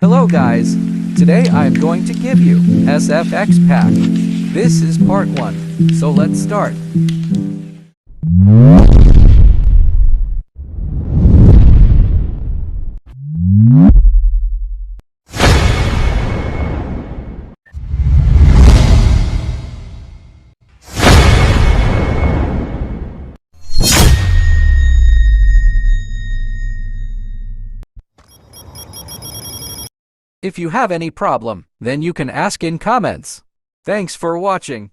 Hello guys, today I'm going to give you SFX pack. This is part 1, so let's start. If you have any problem, then you can ask in comments. Thanks for watching.